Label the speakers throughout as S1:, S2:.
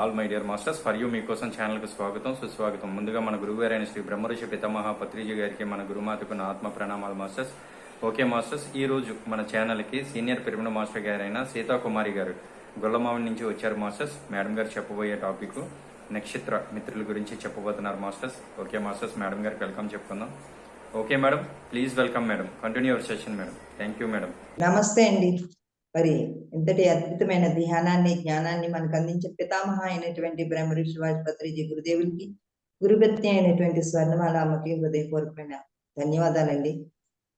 S1: All my dear masters for you మీకోసం ఛానల్కి స్వాగతం సుస్వాగతం. ముందుగా మన గురువుగారైన శ్రీ బ్రహ్మర్షి పితామహ పత్రిజీ గారికి, మన గురుమాతకు నా ఆత్మ ప్రణామాలు మాస్టర్స్. ఓకే మాస్టర్స్, ఈ రోజు మన ఛానల్కి సీనియర్ పిరమిడ్ మాస్టర్ గారైన సీతాకుమారి గారు గొల్లమావి నుంచి వచ్చారు మాస్టర్స్. మేడం గారు చెప్పబోయే టాపిక్ నక్షత్ర మిత్రుల గురించి చెప్పబోతున్నారు మాస్టర్స్. ఓకే మాస్టర్స్, మేడం గారికి వెల్కమ్ చెప్పుకుందాం. Okay madam, please welcome madam. Continue your session madam. Thank you madam.
S2: నమస్తే అండి. మరి ఇంతటి అద్భుతమైన ధ్యానాన్ని జ్ఞానాన్ని మనకు అందించే పితామహ అయినటువంటి బ్రహ్మర్షి పత్రిజీ గురుదేవులకి, గురుపత్ని అయినటువంటి స్వర్ణమాల అమ్మకి హృదయపూర్వకమైన ధన్యవాదాలండి.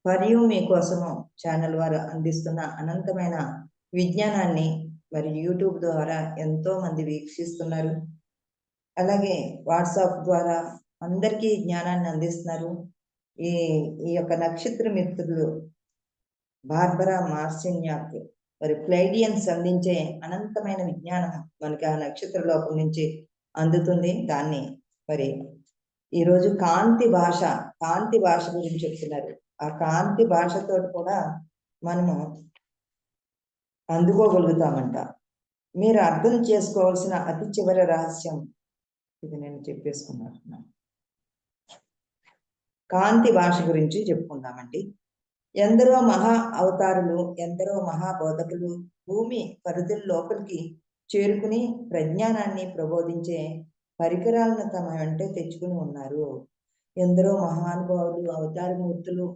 S2: మరియు మీకోసము ఛానల్ వారు అందిస్తున్న అనంతమైన విజ్ఞానాన్ని మరి యూట్యూబ్ ద్వారా ఎంతో మంది వీక్షిస్తున్నారు. అలాగే వాట్సాప్ ద్వారా అందరికీ జ్ఞానాన్ని అందిస్తున్నారు. ఈ ఈ యొక్క నక్షత్ర మిత్రులు బార్బరా మార్సిన్యాక్ మరి ప్లైడియన్స్ అందించే అనంతమైన విజ్ఞానం మనకి ఆ నక్షత్ర లోకం నుంచి అందుతుంది. దాన్ని మరి ఈరోజు కాంతి భాష గురించి చెప్తున్నారు. ఆ కాంతి భాషతో కూడా మనము అందుకోగలుగుతామంట. మీరు అర్థం చేసుకోవాల్సిన అతి చివరి రహస్యం ఇది నేను చెప్పేసుకున్నాను. కాంతి భాష గురించి చెప్పుకుందామండి. ఎందరో మహా అవతారులు, ఎందరో మహాబోధకులు భూమి పరిధుల లోపలికి చేరుకుని ప్రజ్ఞానాన్ని ప్రబోధించే పరికరాలను తమ వెంటే తెచ్చుకుని ఉన్నారు. ఎందరో మహానుభావులు, అవతారమూర్తులు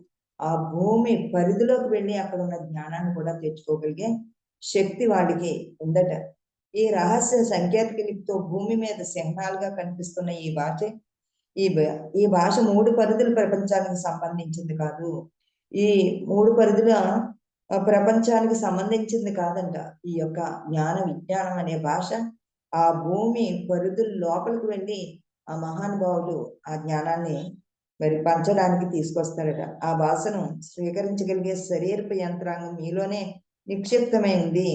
S2: ఆ భూమి పరిధిలోకి వెళ్ళి అక్కడ ఉన్న జ్ఞానాన్ని కూడా తెచ్చుకోగలిగే శక్తి వాడికి ఉందట. ఈ రహస్య సంకేతిక లిపితో భూమి మీద సింహాలుగా కనిపిస్తున్న ఈ భాష 3 పరిధుల ప్రపంచానికి సంబంధించింది కాదు. ఈ 3 పరిధుల ప్రపంచానికి సంబంధించింది కాదంట. ఈ యొక్క విజ్ఞానం అనే భాష ఆ భూమి పరిధుల లోపలికి వెళ్ళి ఆ మహానుభావులు ఆ జ్ఞానాన్ని మరి పంచడానికి తీసుకొస్తారట. ఆ భాషను స్వీకరించగలిగే శరీరపు యంత్రాంగం మీలోనే నిక్షిప్తమై ఉంది.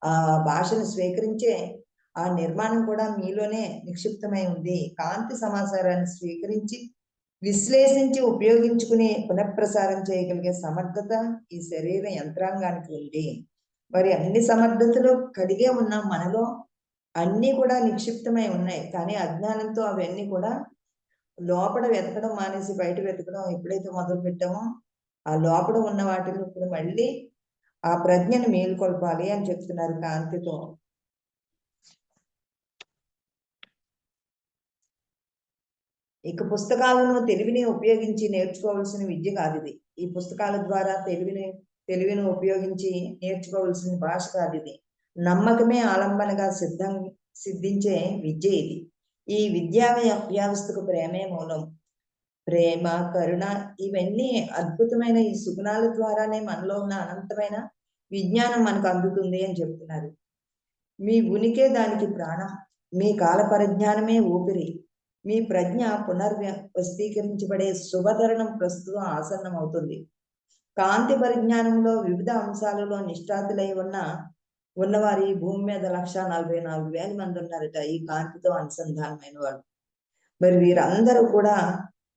S2: ఆ భాషను స్వీకరించే ఆ నిర్మాణం కూడా మీలోనే నిక్షిప్తమై ఉంది. కాంతి సమాచారాన్ని స్వీకరించి విశ్లేషించి ఉపయోగించుకుని పునఃప్రసారం చేయగలిగే సమర్థత ఈ శరీర యంత్రాంగానికి ఉంది. మరి అన్ని సమర్థతలు కలిగే ఉన్న మనలో అన్నీ కూడా నిక్షిప్తమై ఉన్నాయి. కానీ అజ్ఞానంతో అవన్నీ కూడా లోపల వెతకడం మానేసి బయట వెతకడం ఎప్పుడైతే మొదలు పెట్టామో ఆ లోపల ఉన్న వాటిని ఇప్పుడు మళ్ళీ ఆ ప్రజ్ఞను మేలుకొల్పాలి అని చెప్తున్నారు కాంతితో. ఇక పుస్తకాలను తెలివిని ఉపయోగించి నేర్చుకోవాల్సిన విద్య కాదు ఇది. ఈ పుస్తకాల ద్వారా తెలివిని ఉపయోగించి నేర్చుకోవాల్సిన భాష కాదు ఇది. నమ్మకమే ఆలంబనగా సిద్ధించే విద్య ఇది. ఈ విద్యా వ్యవస్థకు ప్రేమే మూలం. ప్రేమ, కరుణ ఇవన్నీ అద్భుతమైన ఈ సుగుణాల ద్వారానే మనలో ఉన్న అనంతమైన విజ్ఞానం మనకు అందుతుంది అని చెప్తున్నారు. మీ ఉనికే దానికి ప్రాణం, మీ కాల పరిజ్ఞానమే ఊపిరి, మీ ప్రజ్ఞ పునర్వస్తీకరించబడే శుభతరుణం ప్రస్తుతం ఆసన్నం అవుతుంది. కాంతి పరిజ్ఞానంలో వివిధ అంశాలలో నిష్ఠాతులై ఉన్నవారు ఈ భూమి మీద 1,44,000 మంది ఉన్నారట. ఈ కాంతితో అనుసంధానమైన వాళ్ళు. మరి వీరందరూ కూడా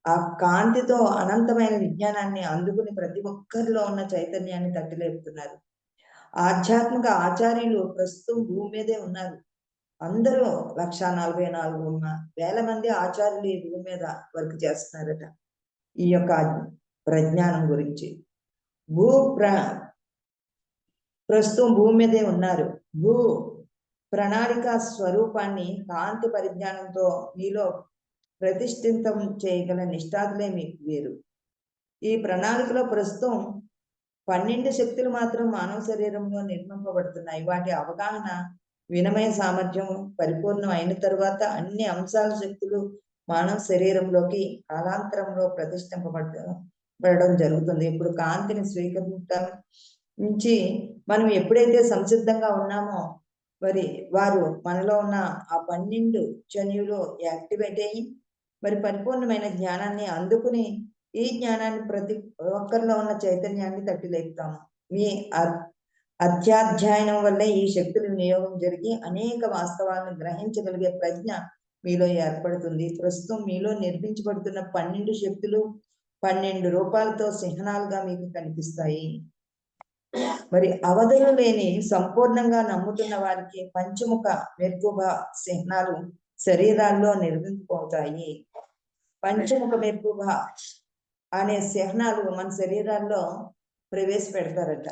S2: ఆ కాంతితో అనంతమైన విజ్ఞానాన్ని అందుకుని ప్రతి ఒక్కరిలో ఉన్న చైతన్యాన్ని తట్టిలేపుతున్నారు. ఆధ్యాత్మిక ఆచార్యులు ప్రస్తుతం భూమి మీదే ఉన్నారు. అందరూ 1,44,000 మంది ఆచార్యులు ఈ భూమి మీద వర్క్ చేస్తున్నారట ఈ యొక్క ప్రజ్ఞానం గురించి. ప్రస్తుతం భూమి మీదే ఉన్నారు. భూ ప్రణాళిక స్వరూపాన్ని కాంతి పరిజ్ఞానంతో మీలో ప్రతిష్ఠితం చేయగల నిష్ఠాతులే మీకు వీరు. ఈ ప్రణాళికలో ప్రస్తుతం 12 శక్తులు మాత్రం మానవ శరీరంలో నిర్మింపబడుతున్నాయి. వాటి అవగాహన, వినమయ సామర్థ్యం పరిపూర్ణం అయిన తరువాత అన్ని అంశాల శక్తులు మానవ శరీరంలోకి కాలాంతరంలో ప్రతిష్ఠింపబడడం జరుగుతుంది. ఇప్పుడు కాంతిని స్వీకరించి మనం ఎప్పుడైతే సంసిద్ధంగా ఉన్నామో మరి వారు మనలో ఉన్న ఆ 12 జన్యువులు యాక్టివేట్ అయ్యి మరి పరిపూర్ణమైన జ్ఞానాన్ని అందుకుని ఈ జ్ఞానాన్ని ప్రతి ఒక్కరిలో ఉన్న చైతన్యాన్ని తట్టిలేపుతాము. మీ అధ్యాధ్యాయనం వల్ల ఈ శక్తుల వినియోగం జరిగి అనేక వాస్తవాలను గ్రహించగలిగే ప్రజ్ఞ మీలో ఏర్పడుతుంది. ప్రస్తుతం మీలో నిర్మించబడుతున్న 12 శక్తులు 12 రూపాలతో సింహనాలుగా మీకు కనిపిస్తాయి. మరి అవధులు లేని సంపూర్ణంగా నమ్ముతున్న వారికి పంచముఖ మెర్కుభ చిహ్నాలు శరీరాల్లో నిర్మింపవుతాయి. పంచముఖ మెర్కుభ అనే చిహ్నాలు మన శరీరాల్లో ప్రవేశపెడతారట,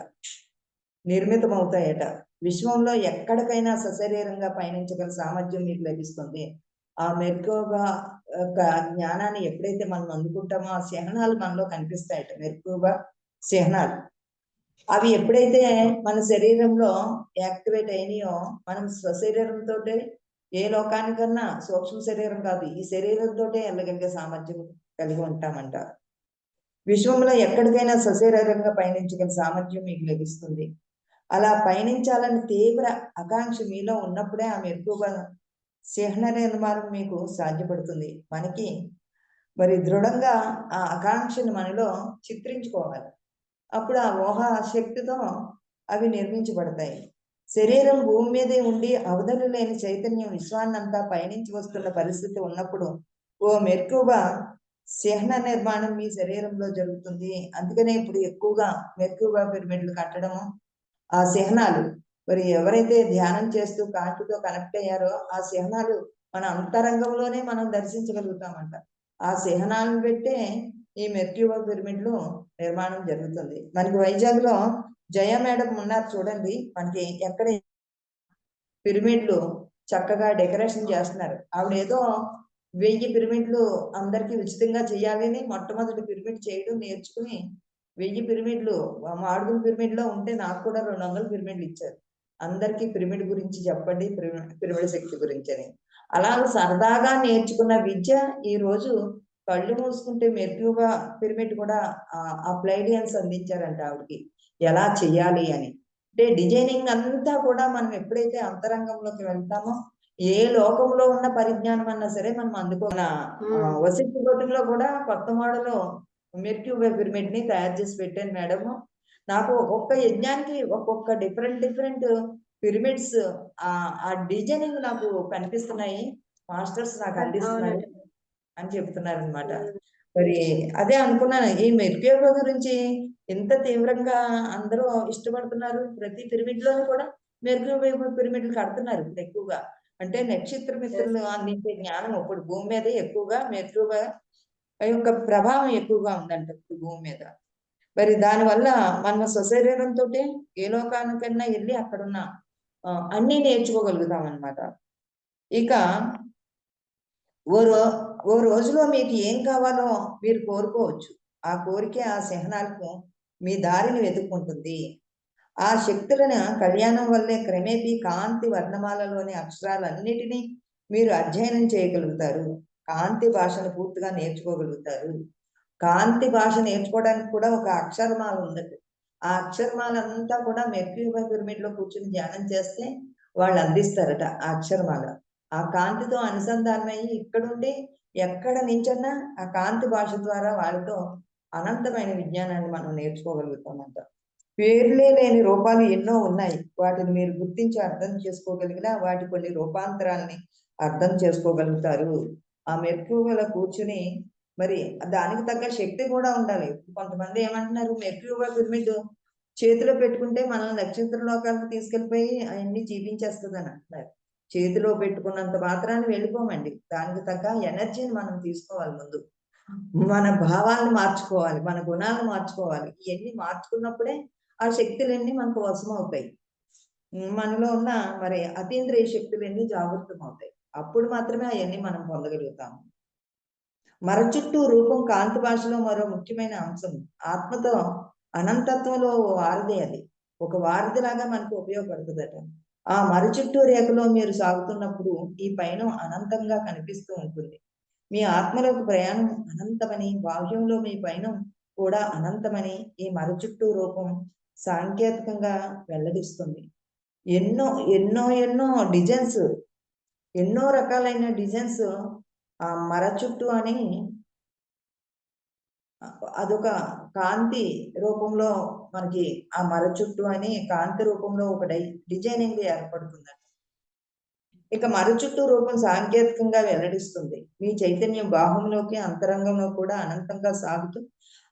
S2: నిర్మితమవుతాయట. విశ్వంలో ఎక్కడికైనా సశరీరంగా పయనించగల సామర్థ్యం మీకు లభిస్తుంది. ఆ మెర్కుభ యొక్క జ్ఞానాన్ని ఎప్పుడైతే మనం అందుకుంటామో ఆ చిహ్నాలు మనలో కనిపిస్తాయట. మెర్కుభ చిహ్నాలు అవి ఎప్పుడైతే మన శరీరంలో యాక్టివేట్ అయినాయో మనం స్వశరీరంతో ఏ లోకానికన్నా సూక్ష్మ శరీరం కాదు, ఈ శరీరంతో వెళ్ళగలిగే సామర్థ్యం కలిగి ఉంటామంట. విశ్వంలో ఎక్కడికైనా సశరీరంగా పయనించగల సామర్థ్యం మీకు లభిస్తుంది. అలా పయనించాలని తీవ్ర ఆకాంక్ష మీలో ఉన్నప్పుడే ఆ మెర్కుభ చిహ్న నిర్మాణం మీకు సాధ్యపడుతుంది. మనకి మరి దృఢంగా ఆ ఆకాంక్షను మనలో చిత్రించుకోవాలి. అప్పుడు ఆ ఊహా శక్తితో అవి నిర్మించబడతాయి. శరీరం భూమి మీదే ఉండి అవధులు లేని చైతన్యం విశ్వాన్నంతా పయనించి వస్తున్న పరిస్థితి ఉన్నప్పుడు ఓ మెర్కుభ చిహ్న నిర్మాణం మీ శరీరంలో జరుగుతుంది. అందుకనే ఇప్పుడు ఎక్కువగా మెర్కుభ పిరమిడ్లు కట్టడము, ఆ చిహ్నాలు మరి ఎవరైతే ధ్యానం చేస్తూ కాంతితో కనెక్ట్ అయ్యారో ఆ చిహ్నాలు మన అంతరంగంలోనే మనం దర్శించగలుగుతామంట. ఆ చిహ్నాలను పెట్టే ఈ మెర్క్యూబ పిరమిడ్లు నిర్మాణం జరుగుతుంది. మనకి వైజాగ్ లో జయ మేడం ఉన్నారు చూడండి, మనకి ఎక్కడ పిరమిడ్లు చక్కగా డెకరేషన్ చేస్తున్నారు. ఆవిడ ఏదో 1000 పిరమిడ్లు అందరికీ ఉచితంగా చేయాలని మొట్టమొదటి పిరమిడ్ చేయడం నేర్చుకుని 1000 పిరమిడ్లు మాడుగుల పిరమిడ్ లో ఉంటే నాకు కూడా 200 పిరమిడ్లు ఇచ్చారు. అందరికీ పిరమిడ్ గురించి చెప్పండి, పిరమిడ్ శక్తి గురించి అని. అలా సరదాగా నేర్చుకున్న విద్య ఈ రోజు కళ్ళు మూసుకుంటే మెర్క్యూబ పిరమిడ్ కూడా అప్లైడియన్స్ అందించారంట ఆవిడకి ఎలా చెయ్యాలి అని. అంటే డిజైనింగ్ అంతా కూడా మనం ఎప్పుడైతే అంతరంగంలోకి వెళ్తామో ఏ లోకంలో ఉన్న పరిజ్ఞానం అన్నా సరే మనం అందుకున్న వశిష్ఠ గౌతంలో కూడా కొత్త మోడల్ మెర్క్యూబ పిరమిడ్ ని తయారు చేసి పెట్టాను మేడం. నాకు ఒక్కొక్క యజ్ఞానికి ఒక్కొక్క డిఫరెంట్ పిరమిడ్స్ ఆ డిజైనింగ్ నాకు కనిపిస్తున్నాయి, మాస్టర్స్ నాకు అందిస్తున్నారు అని చెప్తున్నారు అనమాట. మరి అదే అనుకున్నాను, ఈ మెర్క్యూబ గురించి ఎంత తీవ్రంగా అందరూ ఇష్టపడుతున్నారు. ప్రతి పిరమిడ్ లోని కూడా మెర్క్యూబ పిరమిడ్లు కడుతున్నారు ఇప్పుడు ఎక్కువగా. అంటే నక్షత్ర మిత్రులు అందించే జ్ఞానం ఇప్పుడు భూమి మీద ఎక్కువగా మెర్క్యూబ యొక్క ప్రభావం ఎక్కువగా ఉందంట ఇప్పుడు భూమి మీద. మరి దానివల్ల మన స్వశరీరంతో ఏ లోకానికన్నా వెళ్ళి అక్కడున్న అన్ని నేర్చుకోగలుగుతాం అన్నమాట. ఇక ఓ రోజులో మీకు ఏం కావాలో మీరు కోరుకోవచ్చు. ఆ కోరికే ఆ చిహ్నాలకు మీ దారిని వెతుక్కుంటుంది. ఆ శక్తులను కళ్యాణం వల్లే క్రమేపీ కాంతి వర్ణమాలలోని అక్షరాలన్నిటినీ మీరు అధ్యయనం చేయగలుగుతారు. కాంతి భాషను పూర్తిగా నేర్చుకోగలుగుతారు. కాంతి భాష నేర్చుకోవడానికి కూడా ఒక అక్షరమాల ఉందండి. ఆ అక్షరమాల అంతా కూడా మెర్క్యూబ పిరమిడ్ లో కూర్చుని ధ్యానం చేస్తే వాళ్ళు అందిస్తారట ఆ అక్షరమాల. ఆ కాంతితో అనుసంధానమయ్యి ఇక్కడుండి ఎక్కడ నించన్నా ఆ కాంతి భాష ద్వారా వాళ్ళతో అనంతమైన విజ్ఞానాన్ని మనం నేర్చుకోగలుగుతామంట. పేర్లే లేని రూపాలు ఎన్నో ఉన్నాయి. వాటిని మీరు గుర్తించి అర్థం చేసుకోగలిగినా వాటి కొన్ని రూపాంతరాల్ని అర్థం చేసుకోగలుగుతారు. ఆ మెర్క్యూబలో కూర్చుని మరి దానికి తగ్గ శక్తి కూడా ఉండాలి. కొంతమంది ఏమంటున్నారు, మెర్క్యూబ పిరమిడ్ చేతిలో పెట్టుకుంటే మనం నక్షత్ర లోకాలకు తీసుకెళ్ళిపోయి అవన్నీ చూపించేస్తుంది అని అంటున్నారు. చేతిలో పెట్టుకున్నంత మాత్రాన్ని వెళ్ళిపోమండి. దానికి తగ్గ ఎనర్జీని మనం తీసుకోవాలి. ముందు మన భావాలను మార్చుకోవాలి, మన గుణాలను మార్చుకోవాలి. ఇవన్నీ మార్చుకున్నప్పుడే ఆ శక్తులన్నీ మనకు వశం అవుతాయి. మనలో ఉన్న మరి అతీంద్రియ శక్తులన్నీ జాగృతం అవుతాయి. అప్పుడు మాత్రమే అవన్నీ మనం పొందగలుగుతాము. మరచుట్టూ రూపం కాంతి భాషలో మరో ముఖ్యమైన అంశం. ఆత్మతో అనంతత్వంలో వారధి అది. ఒక వారధిలాగా మనకు ఉపయోగపడుతుందట. ఆ మరచుట్టూ రేఖలో మీరు సాగుతున్నప్పుడు ఈ పయనం అనంతంగా కనిపిస్తూ ఉంటుంది. మీ ఆత్మలోకి ప్రయాణం అనంతమని, బాహ్యంలో మీ పయనం కూడా అనంతమని ఈ మరచుట్టూ రూపం సాంకేతికంగా వెల్లడిస్తుంది. ఎన్నో ఎన్నో ఎన్నో డిజైన్స్, ఎన్నో రకాలైన డిజైన్స్ ఆ మర చుట్టూ అని అదొక కాంతి రూపంలో మనకి ఆ మర చుట్టూ అని కాంతి రూపంలో ఒక డిజైనింగ్ ఏర్పడుతుందండి. ఇక మర చుట్టూ రూపం సాంకేతికంగా వెల్లడిస్తుంది. మీ చైతన్యం బాహంలోకి అంతరంగంలో కూడా అనంతంగా సాగుతూ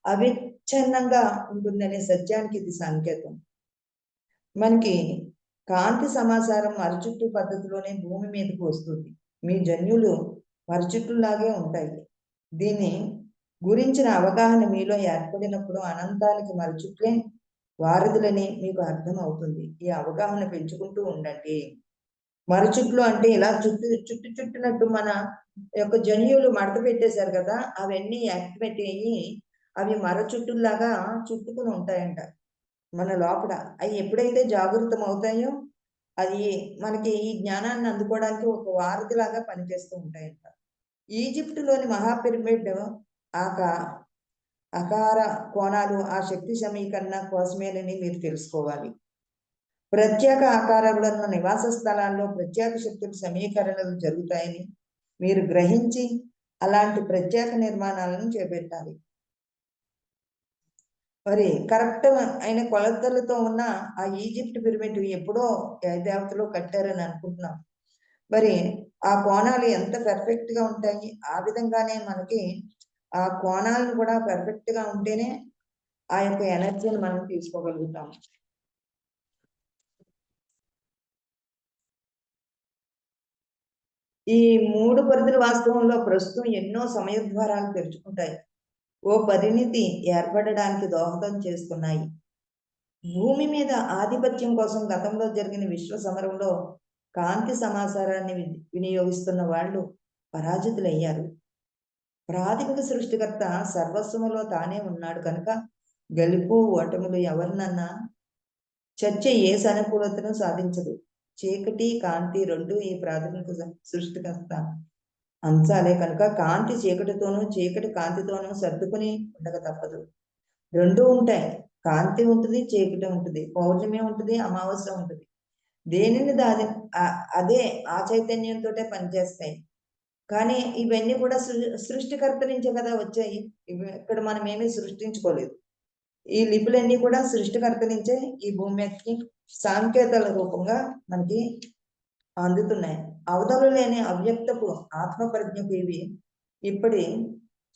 S2: అవిచ్ఛిన్నంగా ఉంటుందనే సత్యానికి ఇది సంకేతం. మనకి కాంతి సమాచారం మరచుట్టు పద్ధతిలోనే భూమి మీదకి వస్తుంది. మీ జన్యులు మరచుట్టులాగే ఉంటాయి. దీన్ని గురించిన అవగాహన మీలో ఏర్పడినప్పుడు అనంతానికి మరచుట్లే వారధులని మీకు అర్థం అవుతుంది. ఈ అవగాహన పెంచుకుంటూ ఉండండి. మరచుట్లు అంటే ఇలా చుట్టునట్టు మన యొక్క జన్యువులు మడత పెట్టేశారు కదా, అవన్నీ యాక్టివేట్ అయ్యి అవి మరచుట్టులాగా చుట్టుకుని ఉంటాయంట మన లోపల. అవి ఎప్పుడైతే జాగృతం అవుతాయో అది మనకి ఈ జ్ఞానాన్ని అందుకోవడానికి ఒక వారధిలాగా పనిచేస్తూ ఉంటాయంట. ఈజిప్టులోని మహాపిరమిడ్ ఆకా ఆకార కోణాలు ఆ శక్తి సమీకరణ కోసమేనని మీరు తెలుసుకోవాలి. ప్రత్యేక ఆకారంలో ఉన్న నివాస స్థలాల్లో ప్రత్యేక శక్తుల సమీకరణలు జరుగుతాయని మీరు గ్రహించి అలాంటి ప్రత్యేక నిర్మాణాలను చేపట్టాలి. మరి కరెక్ట్ అయిన కొలతలతో ఉన్న ఆ ఈజిప్ట్ పిరమిడ్ ఎప్పుడో దేవతలు కట్టారని అనుకుంటున్నాం. మరి ఆ కోణాలు ఎంత పర్ఫెక్ట్ గా ఉంటాయి, ఆ విధంగానే మనకి ఆ కోణాలను కూడా పర్ఫెక్ట్ గా ఉంటేనే ఆ యొక్క ఎనర్జీని మనం తీసుకోగలుగుతాం. ఈ 3 పరిధుల వాస్తవంలో ప్రస్తుతం ఎన్నో సమయద్వారాలు తెరుచుకుంటాయి. ఓ పరిణితి ఏర్పడడానికి దోహదం చేస్తున్నాయి. భూమి మీద ఆధిపత్యం కోసం గతంలో జరిగిన విశ్వ సమరంలో కాంతి సమాచారాన్ని వినియోగిస్తున్న వాళ్ళు పరాజితులయ్యారు. ప్రాథమిక సృష్టికర్త సర్వస్వములో తానే ఉన్నాడు కనుక గెలుపు ఓటములు ఎవరినన్నా చర్చ ఏ సానుకూలతను సాధించదు. చీకటి కాంతి రెండు ఈ ప్రాథమిక సృష్టికర్త అంశాలే కనుక కాంతి చీకటితోనూ చీకటి కాంతితోనూ సర్దుకుని ఉండక తప్పదు. రెండూ ఉంటాయి. కాంతి ఉంటుంది, చీకటి ఉంటుంది, పౌర్ణమి ఉంటుంది, అమావాస్య ఉంటుంది. దేనిని దాని అదే ఆ చైతన్యంతో పనిచేస్తాయి. కానీ ఇవన్నీ కూడా సృష్టికర్త నుంచే కదా వచ్చాయి. ఇవి ఇక్కడ మనం ఏమీ సృష్టించుకోలేదు. ఈ లిపులన్నీ కూడా సృష్టికర్త నుంచే ఈ భూమి మీదకి సాంకేతాల రూపంగా మనకి అందుతున్నాయి. అవతలు లేని అవ్యక్తపు ఆత్మ ప్రజ్ఞకు ఇవి ఇప్పటి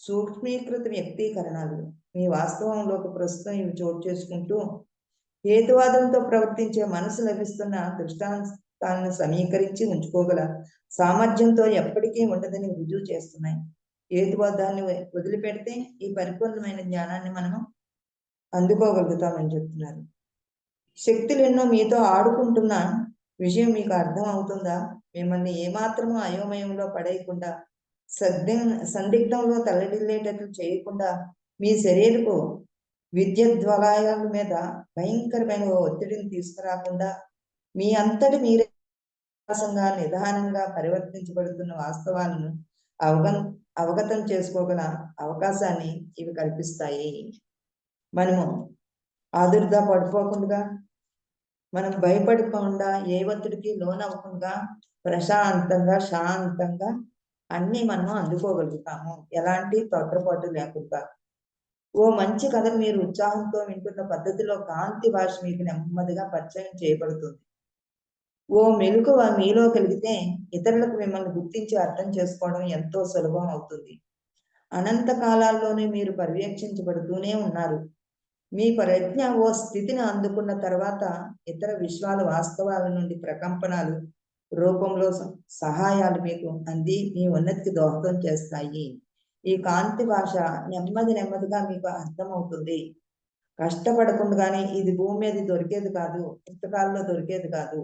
S2: సూక్ష్మీకృత వ్యక్తీకరణలు. మీ వాస్తవంలోకి ప్రస్తుతం ఇవి చోటు చేసుకుంటూ హేతువాదంతో ప్రవర్తించే మనసు లభిస్తున్న దృష్టాంతాలను సమీకరించి ఉంచుకోగల సామర్థ్యంతో ఎప్పటికీ ఉండదని రుజువు చేస్తున్నాయి. హేతువాదాన్ని వదిలిపెడితే ఈ పరిపూర్ణమైన జ్ఞానాన్ని మనము అందుకోగలుగుతామని చెప్తున్నారు. శక్తులు ఎన్నో మీతో ఆడుకుంటున్న విషయం మీకు అర్థం అవుతుందా? మిమ్మల్ని ఏమాత్రము అయోమయంలో పడేయకుండా సందిగ్ధంలో తల్లడిల్లేటట్లు చేయకుండా మీ శరీరపు విద్యుద్వలయాల మీద భయంకరమైన ఒత్తిడిని తీసుకురాకుండా మీ అంతటి మీరే నిదానంగా పరివర్తించబడుతున్న వాస్తవాలను అవగతం చేసుకోగల అవకాశాన్ని ఇవి కల్పిస్తాయి. మనము ఆదుర్దా పడిపోకుండా, మనం భయపడకుండా, ఏ ఒత్తిడికి లోనవ్వకుండా ప్రశాంతంగా శాంతంగా అన్ని మనం అందుకోగలుగుతాము, ఎలాంటి తొట్రపాటు లేకుండా. ఓ మంచి కథను మీరు ఉత్సాహంతో వింటున్న పద్ధతిలో కాంతి భాష మీకు నెమ్మదిగా పరిచయం చేయబడుతుంది. ఓ మెలకువ మీలో కలిగితే ఇతరులకు మిమ్మల్ని గుర్తించి అర్థం చేసుకోవడం ఎంతో సులభం అవుతుంది. అనంత కాలాల్లోనే మీరు పర్యవేక్షించబడుతూనే ఉన్నారు. మీ ప్రజ్ఞ ఓ స్థితిని అందుకున్న తర్వాత ఇతర విశ్వాల వాస్తవాల నుండి ప్రకంపనలు రూపంలో సహాయాలు మీకు అంది మీ ఉన్నతికి దోహదం చేస్తాయి. ఈ కాంతి భాష నెమ్మదిగా మీకు అర్థమవుతుంది. కష్టపడకుండానే ఇది భూమి మీద దొరికేది కాదు, పుస్తకాల్లో దొరికేది కాదు,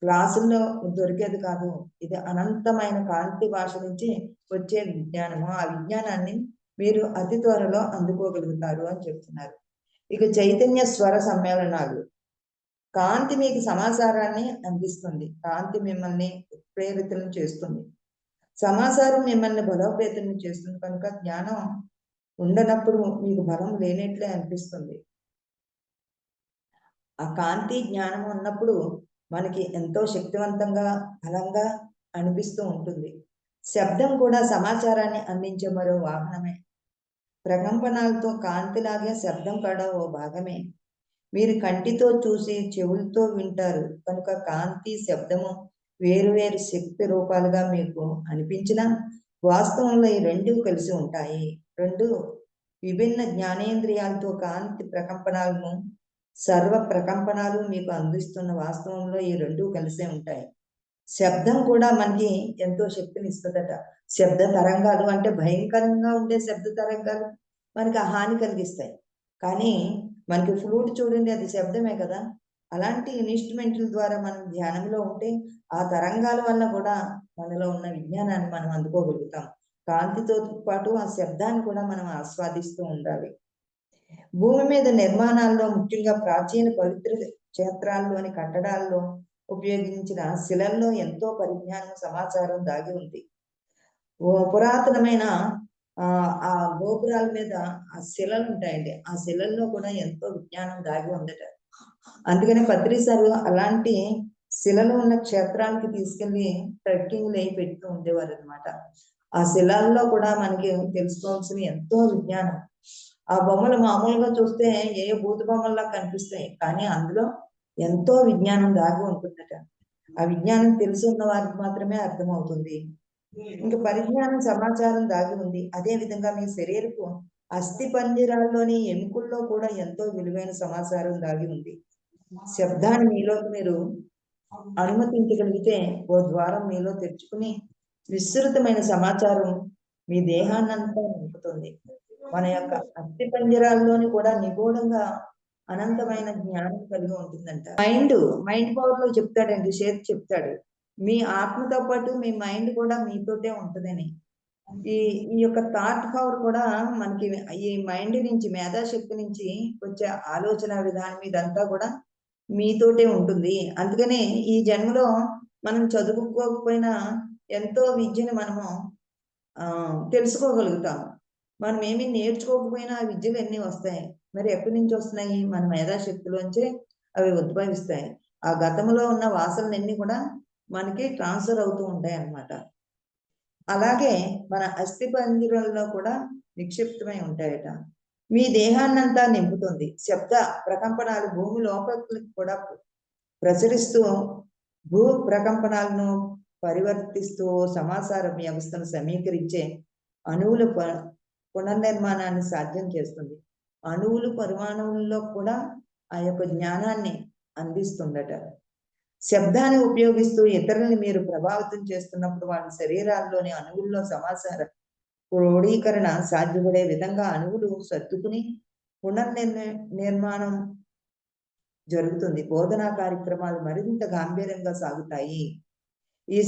S2: క్లాసుల్లో దొరికేది కాదు. ఇది అనంతమైన కాంతి భాష నుంచి వచ్చే విజ్ఞానము. ఆ విజ్ఞానాన్ని మీరు అతి త్వరలో అందుకోగలుగుతారు అని చెప్తున్నారు. ఇక చైతన్య స్వర సమ్మేళనాలు. కాంతి మీకు సమాచారాన్ని అందిస్తుంది. కాంతి మిమ్మల్ని ఉత్ప్రేరితులను చేస్తుంది. సమాచారం మిమ్మల్ని బలోపేతం చేస్తుంది. కనుక జ్ఞానం ఉండనప్పుడు మీకు బలం లేనట్లే అనిపిస్తుంది. ఆ కాంతి జ్ఞానం ఉన్నప్పుడు మనకి ఎంతో శక్తివంతంగా బలంగా అనిపిస్తూ ఉంటుంది. శబ్దం కూడా సమాచారాన్ని అందించే మరో వాహనమే. ప్రకంపనాలతో కాంతిలాగే శబ్దం కూడా ఓ భాగమే. మీరు కంటితో చూసి చెవులతో వింటారు కనుక కాంతి శబ్దము వేరు శక్తి రూపాలుగా మీకు అనిపించిన వాస్తవంలో ఈ రెండు కలిసి ఉంటాయి. రెండు విభిన్న జ్ఞానేంద్రియాలతో కాంతి ప్రకంపనాలను సర్వ ప్రకంపనాలు మీకు అందిస్తున్న వాస్తవంలో ఈ రెండూ కలిసే ఉంటాయి. శబ్దం కూడా మనకి ఎంతో శక్తిని ఇస్తుందట. శబ్ద తరంగాలు అంటే భయంకరంగా ఉండే శబ్ద తరంగాలు మనకి హాని కలిగిస్తాయి. కానీ మనకి ఫ్లూట్ చూడండి, అది శబ్దమే కదా. అలాంటి ఇన్స్ట్రుమెంట్ల ద్వారా మనం ధ్యానంలో ఉంటే ఆ తరంగాల వల్ల కూడా మనలో ఉన్న విజ్ఞానాన్ని మనం అందుకోగలుగుతాం. కాంతితో పాటు ఆ శబ్దాన్ని కూడా మనం ఆస్వాదిస్తూ ఉండాలి. భూమి మీద నిర్మాణాల్లో, ముఖ్యంగా ప్రాచీన పవిత్ర క్షేత్రాల్లోని కట్టడాల్లో ఉపయోగించిన శిలల్లో ఎంతో పరిజ్ఞానం, సమాచారం దాగి ఉంది. పురాతనమైన ఆ గోపురాల మీద ఆ శిలలు ఉంటాయండి. ఆ శిలల్లో కూడా ఎంతో విజ్ఞానం దాగి ఉందట. అందుకనే పత్రిసారు అలాంటి శిలలు ఉన్న క్షేత్రానికి తీసుకెళ్లి ట్రెక్కింగ్లు అయి పెడుతూ ఉండేవారు అనమాట. ఆ శిలల్లో కూడా మనకి తెలుసుకోవాల్సిన ఎంతో విజ్ఞానం. ఆ బొమ్మలు మామూలుగా చూస్తే ఏ భూత బొమ్మల్లా కనిపిస్తాయి, కానీ అందులో ఎంతో విజ్ఞానం దాగి ఉంటుందట. ఆ విజ్ఞానం తెలుసున్న వారికి మాత్రమే అర్థమవుతుంది. ఇంకా పరిజ్ఞానం, సమాచారం దాగి ఉంది. అదే విధంగా మీ శరీరపు అస్థి పంజరాల్లోని ఎముకల్లో కూడా ఎంతో విలువైన సమాచారం దాగి ఉంది. శబ్దాన్ని మీలోకి మీరు అనుమతించగలిగితే ఓ ద్వారం మీలో తెరుచుకుని విస్తృతమైన సమాచారం మీ దేహాన్నంతా నింపుతుంది. మన యొక్క అస్థి పంజరాల్లోని కూడా నిగూఢంగా అనంతమైన జ్ఞానం కలిగి ఉంటుందంట. మైండ్ పవర్ లో చెప్తాడండి, షేర్ చెప్తాడు. మీ ఆత్మతో పాటు మీ మైండ్ కూడా మీతోటే ఉంటుందని. ఈ ఈ యొక్క థాట్ పవర్ కూడా మనకి ఈ మైండ్ నుంచి, మేధాశక్తి నుంచి వచ్చే ఆలోచన విధానం ఇదంతా కూడా మీతోటే ఉంటుంది. అందుకనే ఈ జన్మలో మనం చదువుకోకపోయినా ఎంతో విద్యను మనము తెలుసుకోగలుగుతాం. మనం ఏమీ నేర్చుకోకపోయినా ఆ విద్యలు ఎన్ని వస్తాయి. మరి ఎక్కడి నుంచి వస్తున్నాయి? మన మేధాశక్తిలోంచే అవి ఉద్భవిస్తాయి. ఆ గతంలో ఉన్న వాసనలన్నీ కూడా మనకి ట్రాన్స్ఫర్ అవుతూ ఉంటాయి అన్నమాట. అలాగే మన అస్థి పంజరంలో కూడా నిక్షిప్తమై ఉంటాయట. మీ దేహాన్నంతా నింపుతుంది. శబ్ద ప్రకంపనాలు భూమి లోపలికి కూడా ప్రసరిస్తూ భూ ప్రకంపనాలను పరివర్తిస్తూ సమాచార వ్యవస్థను సమీకరించే అణువుల పునర్నిర్మాణాన్ని సాధ్యం చేస్తుంది. అణువులు, పరమాణువుల్లో కూడా ఆ యొక్క జ్ఞానాన్ని అందిస్తుందట. శబ్దాన్ని ఉపయోగిస్తూ ఇతరుల్ని మీరు ప్రభావితం చేస్తున్నప్పుడు వాళ్ళ శరీరాల్లోని అణువుల్లో సమాచార క్రోడీకరణ సాధ్యపడే విధంగా అణువులు సర్దుకుని నిర్మాణం జరుగుతుంది. బోధనా కార్యక్రమాలు మరింత గాంభీర్యంగా సాగుతాయి. ఈ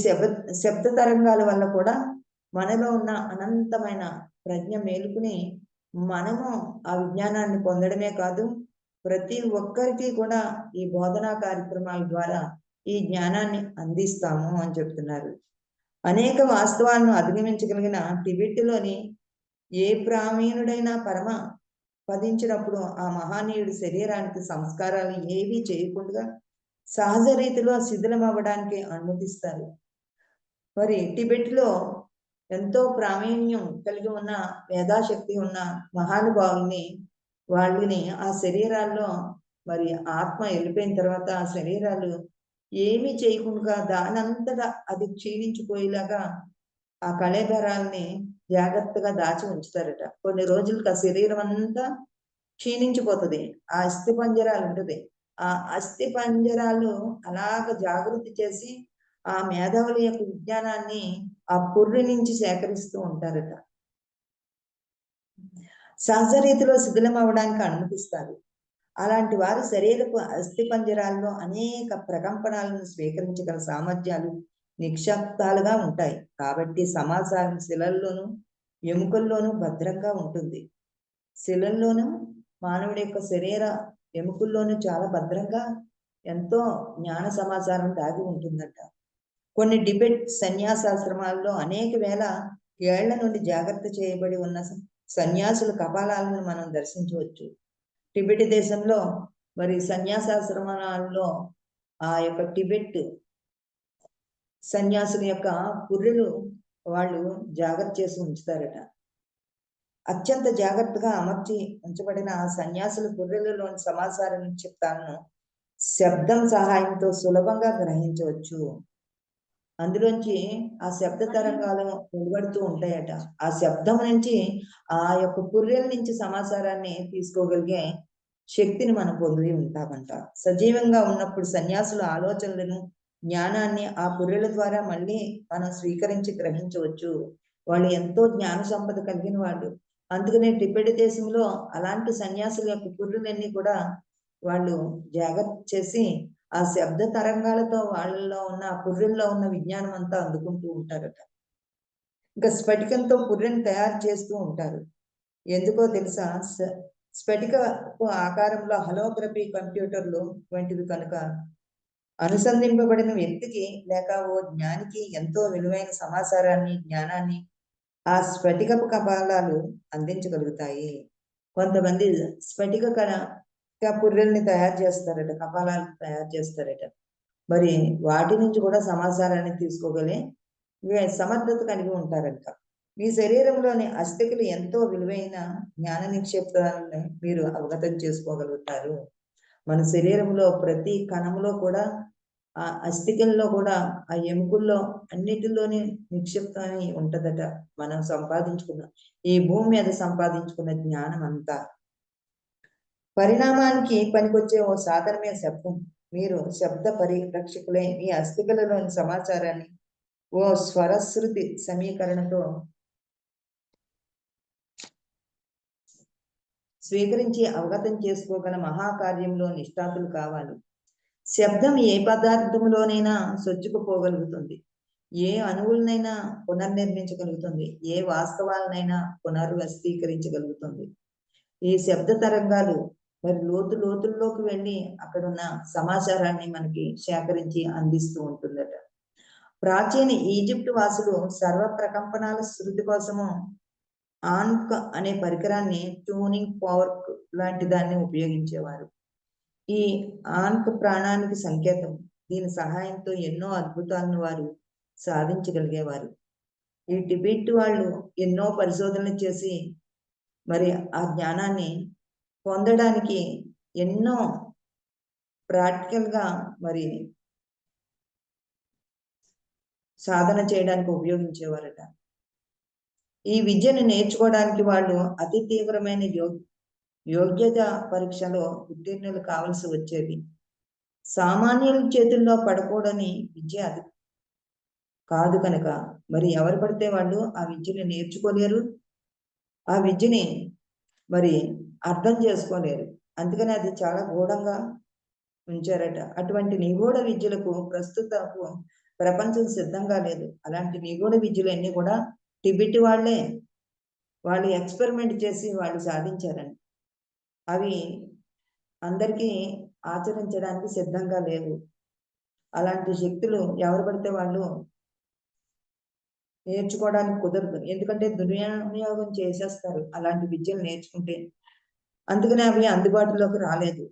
S2: శబ్ద తరంగాల వల్ల కూడా మనలో ఉన్న అనంతమైన ప్రజ్ఞ మేలుకుని మనము ఆ విజ్ఞానాన్ని పొందడమే కాదు, ప్రతి ఒక్కరికి కూడా ఈ బోధనా కార్యక్రమాల ద్వారా ఈ జ్ఞానాన్ని అందిస్తాము అని చెప్తున్నారు. అనేక వాస్తవాలను అధిగమించగలిగిన టిబెట్లోని ఏ ప్రావీణుడైనా పదించినప్పుడు ఆ మహానీయుడి శరీరానికి సంస్కారాలు ఏవీ చేయకుండా సహజ రీతిలో శిథిలం అవ్వడానికి అనుమతిస్తారు. మరి టిబెట్లో ఎంతో ప్రావీణ్యం కలిగి ఉన్న, మేధాశక్తి ఉన్న మహానుభావుల్ని, వాళ్ళని ఆ శరీరాల్లో మరి ఆత్మ వెళ్ళిపోయిన తర్వాత ఆ శరీరాలు ఏమీ చేయకుండా దానంతటా అది క్షీణించిపోయేలాగా ఆ కళేబరాల్ని జాగ్రత్తగా దాచి ఉంచుతారట. కొన్ని రోజులకు ఆ శరీరం అంతా క్షీణించిపోతుంది. ఆ అస్థి పంజరాలు ఉంటుంది. ఆ అస్థి పంజరాలు అలాగ జాగృతి చేసి ఆ మేధావుల యొక్క విజ్ఞానాన్ని ఆ పుర్రి నుంచి సేకరిస్తూ ఉంటారట. సహజ రీతిలో శిథిలం అవ్వడానికి అనుమతిస్తారు. అలాంటి వారు శరీరపు అస్థి పంజరాల్లో అనేక ప్రకంపనాలను స్వీకరించగల సామర్థ్యాలు నిక్షిప్తాలుగా ఉంటాయి. కాబట్టి సమాచారం శిలల్లోనూ ఎముకల్లోనూ భద్రంగా ఉంటుంది. శిలల్లోనూ మానవుడి యొక్క శరీర ఎముకల్లోనూ చాలా భద్రంగా ఎంతో జ్ఞాన సమాచారం దాగి ఉంటుందట. కొన్ని టిబెట్ సన్యాసాశ్రమాల్లో అనేక వేల ఏళ్ల నుండి జాగ్రత్త చేయబడి ఉన్న సన్యాసుల కపాలాలను మనం దర్శించవచ్చు. టిబెట్ దేశంలో మరి సన్యాసాశ్రమాల్లో ఆ యొక్క టిబెట్ సన్యాసుల యొక్క పుర్రెలు వాళ్ళు జాగ్రత్త చేసి ఉంచుతారట. అత్యంత జాగ్రత్తగా అమర్చి ఉంచబడిన సన్యాసుల పుర్రెలలోని సమాచార నిక్షిప్తాలను శబ్దం సహాయంతో సులభంగా గ్రహించవచ్చు. అందులోంచి ఆ శబ్ద తరంగాలు వెలువడుతూ ఉంటాయట. ఆ శబ్దం నుంచి, ఆ యొక్క పుర్రెల నుంచి సమాచారాన్ని తీసుకోగలిగే శక్తిని మనం పొంది ఉంటామంట. సజీవంగా ఉన్నప్పుడు సన్యాసుల ఆలోచనలను, జ్ఞానాన్ని ఆ పుర్రెల ద్వారా మళ్ళీ మనం స్వీకరించి గ్రహించవచ్చు. వాళ్ళు ఎంతో జ్ఞాన సంపద కలిగిన వాళ్ళు. అందుకనే టిబెట్ దేశంలో అలాంటి సన్యాసుల యొక్క పుర్రెలన్నీ కూడా వాళ్ళు జాగ్రత్త చేసి ఆ శబ్ద తరంగాలతో వాళ్ళలో ఉన్న ఆ పుర్రెల్లో ఉన్న విజ్ఞానం అంతా అందుకుంటూ ఉంటారట. ఇంకా స్ఫటికంతో పుర్రెని తయారు చేస్తూ ఉంటారు. ఎందుకో తెలుసా? స్ఫటికపు ఆకారంలో హలోగ్రఫీ కంప్యూటర్లు వంటివి కనుక అనుసంధింపబడిన వ్యక్తికి లేక ఓ జ్ఞానికి ఎంతో విలువైన సమాచారాన్ని, జ్ఞానాన్ని ఆ స్ఫటికపు కపాలాలు అందించగలుగుతాయి. కొంతమంది స్ఫటిక పుర్రెల్ని తయారు చేస్తారట, కపాలాలు తయారు చేస్తారట. మరి వాటి నుంచి కూడా సమాచారాన్ని తీసుకోగలే సమర్థత కలిగి ఉంటారంట. మీ శరీరంలోని అస్థికలు ఎంతో విలువైన జ్ఞాన నిక్షేపాలను మీరు అవగతం చేసుకోగలుగుతారు. మన శరీరంలో ప్రతి కణంలో కూడా ఆ అస్థికల్లో కూడా ఆ ఎముకల్లో అన్నిటిలోనే నిక్షిప్తమై ఉంటదట. మనం సంపాదించుకున్న ఈ భూమి మీద సంపాదించుకున్న జ్ఞానం అంతా పరిణామానికి పనికొచ్చే ఓ సాధనమే శబ్దం. మీరు శబ్ద పరిరక్షకులే మీ అస్థికలలోని సమాచారాన్ని ఓ స్వరశృతి సమీకరణతో స్వీకరించి అవగతం చేసుకోగల మహాకార్యంలో నిష్ఠాతులు కావాలి. శబ్దం ఏ పదార్థంలోనైనా సొచ్చుకుపోగలుగుతుంది, ఏ అణువులనైనా పునర్నిర్మించగలుగుతుంది, ఏ వాస్తవాలనైనా పునర్వ్యక్తీకరించగలుగుతుంది. ఈ శబ్ద తరంగాలు మరి లోతుల్లోకి వెళ్ళి అక్కడున్న సమాచారాన్ని మనకి సేకరించి అందిస్తూ ఉంటుందట. ప్రాచీన ఈజిప్ట్ వాసులు సర్వ ప్రకంపనాల శృతి కోసము ఆన్క్ అనే పరికరాన్ని, ట్యూనింగ్ ఫోర్క్ లాంటి దాన్ని ఉపయోగించేవారు. ఈ ఆన్క్ ప్రాణానికి సంకేతం. దీని సహాయంతో ఎన్నో అద్భుతాలను వారు సాధించగలిగేవారు. ఈ టిబెట్ వాళ్ళు ఎన్నో పరిశోధనలు చేసి మరి ఆ జ్ఞానాన్ని పొందడానికి ఎన్నో ప్రాక్టికల్గా మరి సాధన చేయడానికి ఉపయోగించేవారట. ఈ విద్యను నేర్చుకోవడానికి వాళ్ళు అతి తీవ్రమైన యోగ్యత పరీక్షలో ఉత్తీర్ణులు కావలసి వచ్చేది. సామాన్యుల చేతుల్లో పడకూడని విద్య అది కాదు కనుక మరి ఎవరు పడితే వాళ్ళు ఆ విద్యను నేర్చుకోలేరు, ఆ విద్యని మరి అర్థం చేసుకోలేరు. అందుకని అది చాలా గూఢంగా ఉంచారట. అటువంటి నిగూఢ విద్యలకు ప్రస్తుతపు ప్రపంచం సిద్ధంగా లేదు. అలాంటి నిగూఢ విద్యలన్నీ కూడా టిబెట్ వాళ్ళు ఎక్స్పెరిమెంట్ చేసి వాళ్ళు సాధించారండి. అవి అందరికీ ఆచరించడానికి సిద్ధంగా లేవు. అలాంటి శక్తులు ఎవరు పడితే వాళ్ళు నేర్చుకోవడానికి కుదరదు. ఎందుకంటే దుర్వినియోగం చేసేస్తారు అలాంటి విద్యలు నేర్చుకుంటే. అందుకని అవి అందుబాటులోకి రాలేదు.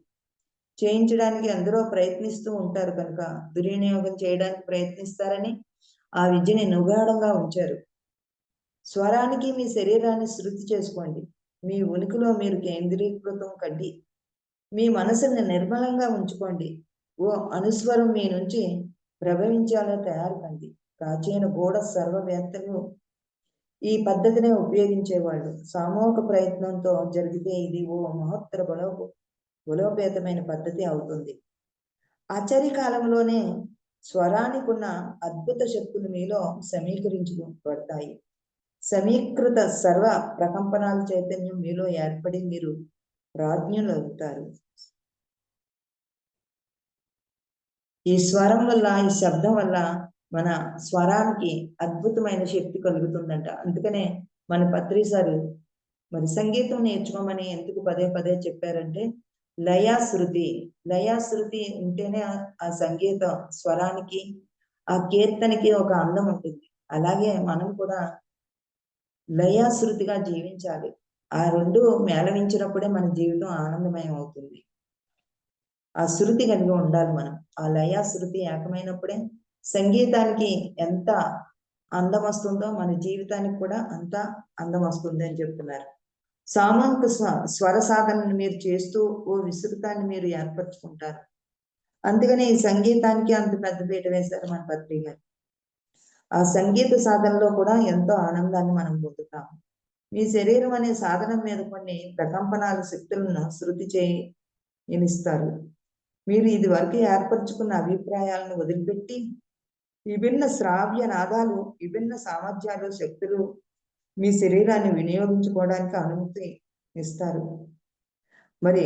S2: చేయించడానికి ఎందరో ప్రయత్నిస్తూ ఉంటారు కనుక దుర్వినియోగం చేయడానికి ప్రయత్నిస్తారని ఆ విద్యని నుగాఢంగా ఉంచారు. స్వరానికి మీ శరీరాన్ని శృతి చేసుకోండి. మీ ఉనికిలో మీరు కేంద్రీకృతం కండి. మీ మనసుని నిర్మలంగా ఉంచుకోండి. ఓ అనుస్వరం మీ నుంచి ప్రభవించాలో తయారు కండి. ప్రాచీన గూఢ సర్వవేత్తలు ఈ పద్ధతినే ఉపయోగించేవాళ్ళు. సామూహిక ప్రయత్నంతో జరిగితే ఇది ఓ మహత్తర బలోపేతమైన పద్ధతి అవుతుంది. ఆచార్య కాలంలోనే స్వరానికి ఉన్న అద్భుత శక్తులు మీలో సమీకరించబడతాయి. సమీకృత సర్వ ప్రకంపనాల చైతన్యం మీలో ఏర్పడి మీరు ప్రాజ్ఞులు అవుతారు. ఈ స్వరం వల్ల, ఈ శబ్దం వల్ల మన స్వరానికి అద్భుతమైన శక్తి కలుగుతుందంట. అందుకనే మన పత్రిసారు మరి సంగీతం నేర్చుకోమని ఎందుకు పదే పదే చెప్పారంటే లయాశృతి ఉంటేనే ఆ సంగీతం స్వరానికి, ఆ కీర్తనకి ఒక అందం ఉంటుంది. అలాగే మనం కూడా లయాశృతిగా జీవించాలి. ఆ రెండు మేళవించినప్పుడే మన జీవితం ఆనందమయం అవుతుంది. ఆ శృతి కలిగి ఉండాలి మనం. ఆ లయాశృతి ఏకమైనప్పుడే సంగీతానికి ఎంత అందం వస్తుందో మన జీవితానికి కూడా అంత అందం వస్తుంది అని చెప్తున్నారు. సామూహిక స్వర సాధనను మీరు చేస్తూ ఓ విస్తృతాన్ని మీరు ఏర్పరచుకుంటారు. అందుకని ఈ సంగీతానికి అంత పెద్ద పీట వేశారు మన పత్రి గారు. ఆ సంగీత సాధనలో కూడా ఎంతో ఆనందాన్ని మనం పొందుతాము. మీ శరీరం అనే సాధనం మీద కొన్ని ప్రకంపనాల శక్తులను శృతి వినిస్తారు. మీరు ఇదివరకు ఏర్పరచుకున్న అభిప్రాయాలను వదిలిపెట్టి విభిన్న శ్రావ్య నాదాలు, విభిన్న సామర్థ్యాలు, శక్తులు మీ శరీరాన్ని వినియోగించుకోవడానికి అనుమతి ఇస్తారు. మరి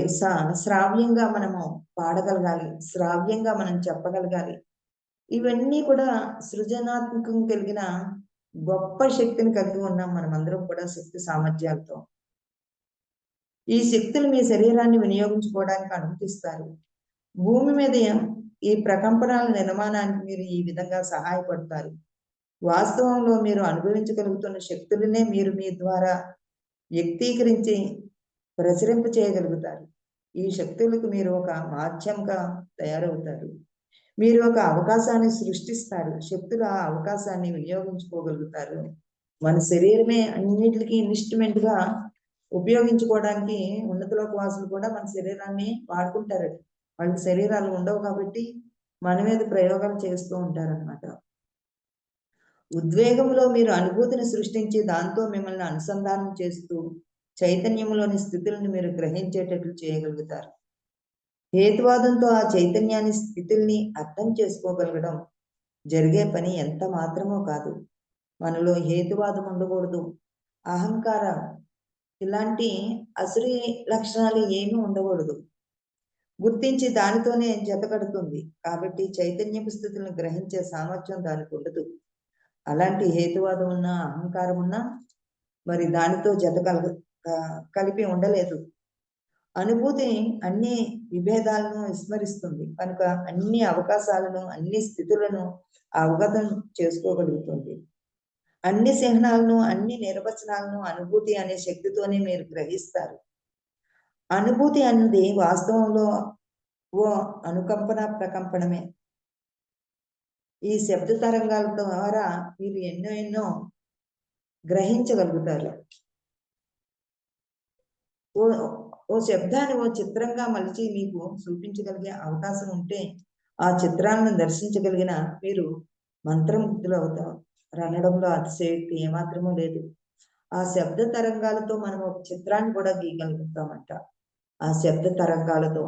S2: శ్రావ్యంగా మనము పాడగలగాలి, శ్రావ్యంగా మనం చెప్పగలగాలి. ఇవన్నీ కూడా సృజనాత్మకం కలిగిన గొప్ప శక్తిని కలిగి ఉన్నాం మనమందరం కూడా శక్తి సామర్థ్యాలతో. ఈ శక్తులు మీ శరీరాన్ని వినియోగించుకోవడానికి అనుమతిస్తారు. భూమి మీద ఈ ప్రకంపనాల నిర్మాణానికి మీరు ఈ విధంగా సహాయపడతారు. వాస్తవంలో మీరు అనుభవించగలుగుతున్న శక్తులనే మీరు మీ ద్వారా వ్యక్తీకరించి ప్రసరింప చేయగలుగుతారు. ఈ శక్తులకు మీరు ఒక మాధ్యంగా తయారవుతారు. మీరు ఒక అవకాశాన్ని సృష్టిస్తారు. శక్తులు ఆ అవకాశాన్ని వినియోగించుకోగలుగుతారు. మన శరీరమే అన్నిటికీ ఇన్స్ట్రుమెంట్ గా ఉపయోగించుకోవడానికి ఉన్నతలోక వాసులు కూడా మన శరీరాన్ని వాడుకుంటారు. వాళ్ళకి శరీరాలు ఉండవు కాబట్టి మన మీద ప్రయోగాలు చేస్తూ ఉంటారన్నమాట. ఉద్వేగంలో మీరు అనుభూతిని సృష్టించి దాంతో మిమ్మల్ని అనుసంధానం చేస్తూ చైతన్యంలోని స్థితులను మీరు గ్రహించేటట్లు చేయగలుగుతారు. హేతువాదంతో ఆ చైతన్యాన్ని, స్థితుల్ని అర్థం చేసుకోగలగడం జరిగే పని ఎంత మాత్రమో కాదు. మనలో హేతువాదం ఉండకూడదు, అహంకారం ఇలాంటి అసురీ లక్షణాలు ఏమీ ఉండకూడదు. గుర్తించి దానితోనే జతకడుతుంది. కాబట్టి చైతన్యపు స్థితులను గ్రహించే సామర్థ్యం దానికి ఉండదు. అలాంటి హేతువాదం ఉన్నా, అహంకారం ఉన్నా మరి దానితో కలిపి ఉండలేదు. అనుభూతి అన్ని విభేదాలను విస్మరిస్తుంది కనుక అన్ని అవకాశాలను, అన్ని స్థితులను అవగతం చేసుకోగలుగుతుంది. అన్ని చిహ్నాలను, అన్ని నిర్వచనాలను అనుభూతి అనే శక్తితోనే మీరు గ్రహిస్తారు. అనుభూతి అన్నది వాస్తవంలో ఓ అనుకంపన ప్రకంపనమే. ఈ శబ్ద తరంగాల ద్వారా మీరు ఎన్నో గ్రహించగలుగుతారు. ఓ శబ్దాన్ని ఓ చిత్రంగా మలిచి మీకు చూపించగలిగే అవకాశం ఉంటే ఆ చిత్రాలను దర్శించగలిగిన మీరు మంత్రముగ్ధులు అవుతారు. అనడంలో అతిశయోక్తి ఏమాత్రమూ లేదు. ఆ శబ్ద తరంగాలతో మనం ఒక చిత్రాన్ని కూడా గీయగలుగుతామంట. ఆ శబ్ద తరంగాలతో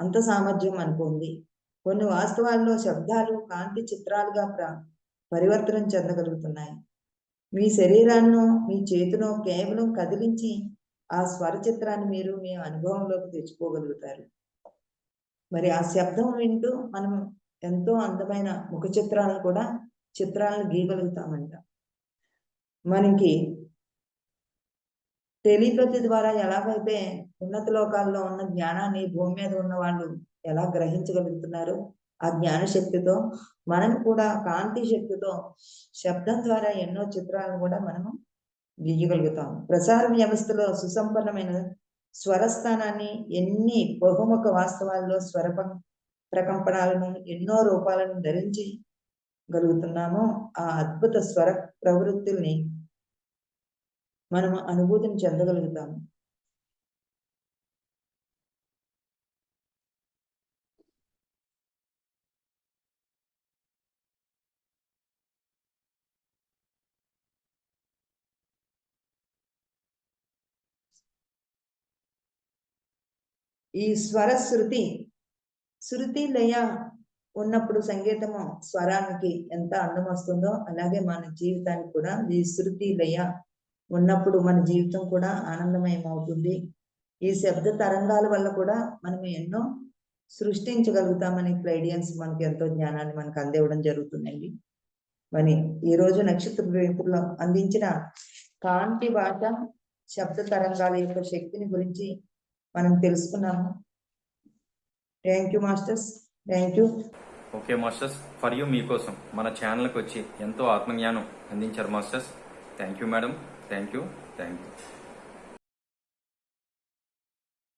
S2: అంత సామర్థ్యం మనకు ఉంది. కొన్ని వాస్తవాల్లో శబ్దాలు కాంతి చిత్రాలుగా పరివర్తనం చెందగలుగుతున్నాయి. మీ శరీరాన్నో, మీ చేతినో కేవలం కదిలించి ఆ స్వర చిత్రాన్ని మీరు మీ అనుభవంలోకి తెచ్చుకోగలుగుతారు. మరి ఆ శబ్దం వింటూ మనం ఎంతో అందమైన ముఖ చిత్రాలను గీయగలుగుతామంట. మనకి టెలిపతి ద్వారా ఎలాగైతే ఉన్నత లోకాల్లో ఉన్న జ్ఞానాన్ని భూమి మీద ఉన్న వాళ్ళు ఎలా గ్రహించగలుగుతున్నారు, ఆ జ్ఞాన శక్తితో మనం కూడా కాంతి శక్తితో శబ్దం ద్వారా ఎన్నో చిత్రాలను కూడా మనము గీయగలుగుతాం. ప్రసార వ్యవస్థలో సుసంపన్నమైన స్వరస్థానాన్ని ఎన్ని బహుముఖ వాస్తవాల్లో ప్రకంపనాలను ఎన్నో రూపాలను ధరించి గలుగుతున్నామో ఆ అద్భుత స్వర ప్రవృత్తుల్ని మనం అనుభూతిని చెందగలుగుతాము. ఈ స్వర శృతి లయ ఉన్నప్పుడు సంగీతము స్వరానికి ఎంత అందం వస్తుందో అలాగే మన జీవితానికి కూడా ఈ శృతి లయ ఉన్నప్పుడు మన జీవితం కూడా ఆనందమయం అవుతుంది. ఈ శబ్ద తరంగాల వల్ల కూడా మనం ఎన్నో సృష్టించగలుగుతామని ప్లైడియన్స్ మనకి ఎంతో జ్ఞానాన్ని మనకు అందివ్వడం జరుగుతుందండి. మరి ఈరోజు నక్షత్ర వేపుల్లో అందించిన కాంతి భాష శబ్ద తరంగాల యొక్క శక్తిని గురించి మనం తెలుసుకున్నాము. Thank you masters, thank you.
S1: Okay masters, for you మీకోసం మన ఛానల్కి వచ్చి ఎంతో ఆత్మజ్ఞానం అందించారు masters. Thank you madam, thank you.